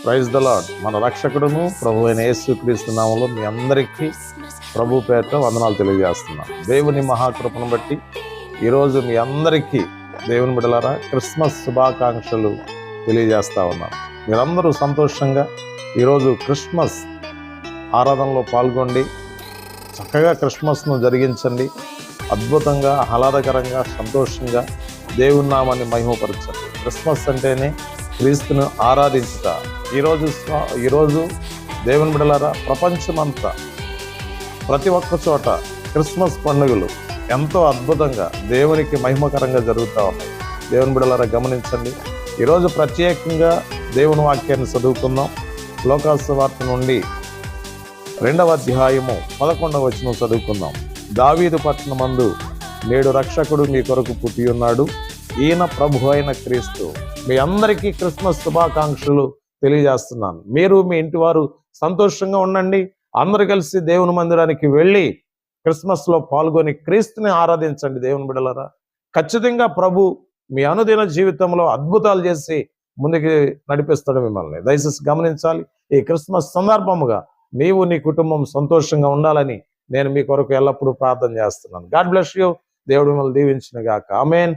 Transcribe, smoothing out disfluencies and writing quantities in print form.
Praise the lord. మన రక్షకుడును ప్రభు అయిన యేసుక్రీస్తు నామములో మీ అందరికీ ప్రభు పేరిట వందనాలు తెలియజేస్తున్నాను. దేవుని మహాకృపను బట్టి ఈరోజు మీ అందరికీ దేవుని బిడ్డలారా క్రిస్మస్ శుభాకాంక్షలు తెలియజేస్తా ఉన్నాను. మీరందరూ సంతోషంగా ఈరోజు క్రిస్మస్ ఆరాధనలో పాల్గొండి చక్కగా క్రిస్మస్ను జరిగించండి. అద్భుతంగా, ఆహ్లాదకరంగా, సంతోషంగా దేవుని నామాన్ని మహిమపరచండి. క్రిస్మస్ అంటేనే క్రీస్తును ఆరాధించుట. ఈరోజు దేవుని బిడ్డలారా ప్రపంచమంతా ప్రతి ఒక్క చోట క్రిస్మస్ పండుగలు ఎంతో అద్భుతంగా దేవునికి మహిమకరంగా జరుగుతూ ఉన్నాయి. దేవుని బిడ్డలారా గమనించండి. ఈరోజు ప్రత్యేకంగా దేవుని వాక్యాన్ని చదువుకుందాం. లోకాసు వార్త నుండి 2వ అధ్యాయము 11వ వచనం చదువుకుందాం. దావీదు పట్టణమందు నేడు రక్షకుడు మీ కొరకు పుట్టి ఉన్నాడు, ఈయన ప్రభు అయిన క్రీస్తు. మీ అందరికీ క్రిస్మస్ శుభాకాంక్షలు తెలియజేస్తున్నాను. మీరు మీ ఇంటి వారు సంతోషంగా ఉండండి. అందరూ కలిసి దేవుని మందిరానికి వెళ్ళి క్రిస్మస్ లో పాల్గొని క్రీస్తుని ఆరాధించండి. దేవుని బిడ్డలారా ఖచ్చితంగా ప్రభు మీ అనుదిన జీవితంలో అద్భుతాలు చేసి ముందుకు నడిపిస్తాడు మిమ్మల్ని. దయచేసి గమనించాలి. ఈ క్రిస్మస్ సందర్భముగా నీవు నీ కుటుంబం సంతోషంగా ఉండాలని నేను మీ కొరకు ఎల్లప్పుడూ ప్రార్థన చేస్తున్నాను. God bless you. దేవుడు మిమ్మల్ని దీవించిన గాక. ఆమేన్.